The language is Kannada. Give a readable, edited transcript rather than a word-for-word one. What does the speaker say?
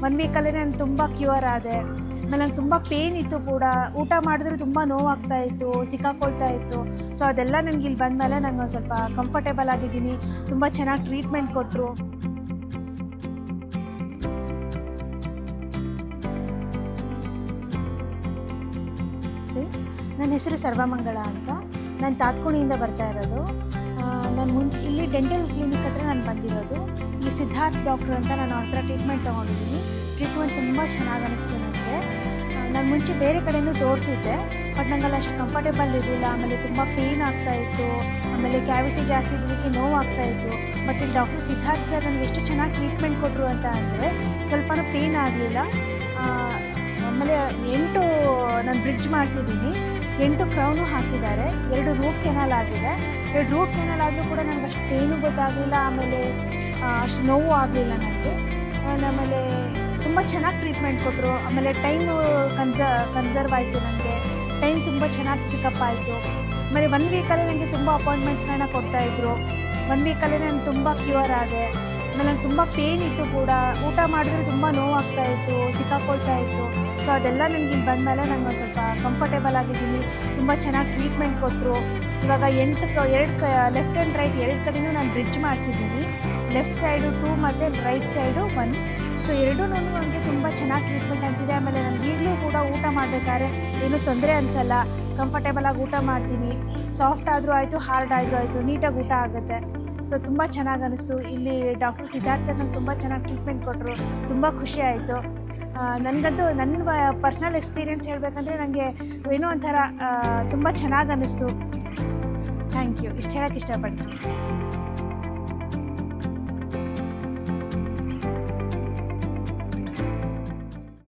1 ವೀಕಲ್ಲೇ ನಾನು ತುಂಬ ಕ್ಯೂರ್ ಆದೆ. ಆಮೇಲೆ ನಂಗೆ ತುಂಬ ಪೇನ್ ಇತ್ತು ಕೂಡ, ಊಟ ಮಾಡಿದ್ರೆ ತುಂಬ ನೋವಾಗ್ತಾ ಇತ್ತು, ಸಿಕ್ಕಾಕೊಳ್ತಾ ಇತ್ತು. ಸೊ ಅದೆಲ್ಲ ನನಗೆ ಇಲ್ಲಿ ಬಂದಮೇಲೆ ನಂಗೆ ಒಂದು ಸ್ವಲ್ಪ ಕಂಫರ್ಟೇಬಲ್ ಆಗಿದ್ದೀನಿ. ತುಂಬ ಚೆನ್ನಾಗಿ ಟ್ರೀಟ್ಮೆಂಟ್ ಕೊಟ್ಟರು. ನನ್ನ ಹೆಸರು ಸರ್ವಮಂಗಳ ಅಂತ. ನಾನು ತಾತ್ಕುಣಿಯಿಂದ ಬರ್ತಾ ಇರೋದು. ನಾನು ಇಲ್ಲಿ ಡೆಂಟಲ್ ಕ್ಲಿನಿಕ್ ಹತ್ರ ನಾನು ಬಂದಿರೋದು. ಇಲ್ಲಿ ಸಿದ್ಧಾರ್ಥ್ ಡಾಕ್ಟ್ರ್ ಅಂತ ನಾನು ಹತ್ರ ಟ್ರೀಟ್ಮೆಂಟ್ ತೊಗೊಂಡಿದ್ದೀನಿ. ಟ್ರೀಟ್ಮೆಂಟ್ ತುಂಬ ಚೆನ್ನಾಗಿ ಅನ್ನಿಸ್ತು ನನಗೆ. ನಾನು ಮುಂಚೆ ಬೇರೆ ಕಡೆಯೂ ತೋರಿಸಿದ್ದೆ, ಬಟ್ ನನಗೆಲ್ಲ ಅಷ್ಟು ಕಂಫರ್ಟೇಬಲ್ ಇರಲಿಲ್ಲ. ಆಮೇಲೆ ತುಂಬ ಪೇಯ್ನ್ ಆಗ್ತಾಯಿತ್ತು, ಆಮೇಲೆ ಕ್ಯಾವಿಟಿ ಜಾಸ್ತಿ ಇದ್ದದಕ್ಕೆ ನೋವಾಗ್ತಾಯಿತ್ತು. ಬಟ್ ಇಲ್ಲಿ ಡಾಕ್ಟ್ರ್ ಸಿದ್ಧಾರ್ಥ್ ಸರ್ ನನಗೆ ಎಷ್ಟು ಚೆನ್ನಾಗಿ ಟ್ರೀಟ್ಮೆಂಟ್ ಕೊಟ್ಟರು ಅಂತ ಅಂದರೆ ಸ್ವಲ್ಪನೂ ಪೇಯ್ನ್ ಆಗಲಿಲ್ಲ. ಆಮೇಲೆ 8 ನಾನು ಬ್ರಿಡ್ಜ್ ಮಾಡಿಸಿದ್ದೀನಿ, 8 ಕ್ರೌನು ಹಾಕಿದ್ದಾರೆ, 2 ರೂಟ್ ಕೆನಾಲ್ ಆಗಿದೆ. 2 ರೂಟ್ ಕೆನಾಲ್ ಆದರೂ ಕೂಡ ನನಗೆ ಅಷ್ಟು ಪೇಯ್ನು ಗೊತ್ತಾಗಲಿಲ್ಲ, ಆಮೇಲೆ ಅಷ್ಟು ನೋವು ಆಗಲಿಲ್ಲ ನನಗೆ. ಆಮೇಲೆ ತುಂಬ ಚೆನ್ನಾಗಿ ಟ್ರೀಟ್ಮೆಂಟ್ ಕೊಟ್ಟರು. ಆಮೇಲೆ ಟೈಮು ಕನ್ಸರ್ವ್ ಆಯಿತು, ನನಗೆ ಟೈಮ್ ತುಂಬ ಚೆನ್ನಾಗಿ ಪಿಕಪ್ ಆಯಿತು. ಆಮೇಲೆ 1 ವೀಕಲ್ಲೇ ನನಗೆ ತುಂಬ ಅಪಾಯಿಂಟ್ಮೆಂಟ್ಸ್ಗಳನ್ನ ಕೊಡ್ತಾಯಿದ್ರು. 1 ವೀಕಲ್ಲೇ ನಾನು ತುಂಬ ಕ್ಯೂರ್ ಆದೆ. ಆಮೇಲೆ ನಂಗೆ ತುಂಬ ಪೇನ್ ಇತ್ತು ಕೂಡ, ಊಟ ಮಾಡಿದ್ರೆ ತುಂಬ ನೋವಾಗ್ತಾ ಇತ್ತು, ಸಿಕ್ಕಾಕೊಳ್ತಾ ಇತ್ತು. ಸೊ ಅದೆಲ್ಲ ನನಗೆ ಇಲ್ಲಿ ಬಂದಮೇಲೆ ನಂಗೆ ಒಂದು ಸ್ವಲ್ಪ ಕಂಫರ್ಟೇಬಲ್ ಆಗಿದ್ದೀನಿ. ತುಂಬ ಚೆನ್ನಾಗಿ ಟ್ರೀಟ್ಮೆಂಟ್ ಕೊಟ್ಟರು. ಇವಾಗ 2 ಲೆಫ್ಟ್ ಆ್ಯಂಡ್ ರೈಟ್ 2 ಕಡೆಯೂ ನಾನು ಬ್ರಿಡ್ಜ್ ಮಾಡಿಸಿದ್ದೀನಿ. ಲೆಫ್ಟ್ ಸೈಡು 2 ಮತ್ತು ರೈಟ್ ಸೈಡು 1. ಸೊ ಎರಡೂ ನನಗೆ ತುಂಬ ಚೆನ್ನಾಗಿ ಟ್ರೀಟ್ಮೆಂಟ್ ಅನಿಸಿದೆ. ಆಮೇಲೆ ನನಗೆ ಈಗಲೂ ಕೂಡ ಊಟ ಮಾಡಬೇಕಾದ್ರೆ ಏನೂ ತೊಂದರೆ ಅನಿಸಲ್ಲ, ಕಂಫರ್ಟೇಬಲಾಗಿ ಊಟ ಮಾಡ್ತೀನಿ. ಸಾಫ್ಟ್ ಆದರೂ ಆಯಿತು, ಹಾರ್ಡ್ ಆದರೂ ಆಯಿತು, ನೀಟಾಗಿ ಊಟ ಆಗುತ್ತೆ. ಸೊ ತುಂಬ ಚೆನ್ನಾಗಿ ಅನ್ನಿಸ್ತು. ಇಲ್ಲಿ ಡಾಕ್ಟರ್ ಸಿದ್ಧಾರ್ಥ್ ಸರ್ ನಂಗೆ ತುಂಬ ಚೆನ್ನಾಗಿ ಟ್ರೀಟ್ಮೆಂಟ್ ಕೊಟ್ಟರು, ತುಂಬ ಖುಷಿ ಆಯಿತು. ನನಗಂತೂ ನನ್ನ ಪರ್ಸ್ನಲ್ ಎಕ್ಸ್ಪೀರಿಯೆನ್ಸ್ ಹೇಳಬೇಕಂದ್ರೆ ನನಗೆ ಏನೋ ಒಂಥರ ತುಂಬ ಚೆನ್ನಾಗಿ ಅನ್ನಿಸ್ತು. ಥ್ಯಾಂಕ್ ಯು, ಇಷ್ಟು ಹೇಳೋಕ್ಕೆ ಇಷ್ಟಪಡ್ತೀನಿ.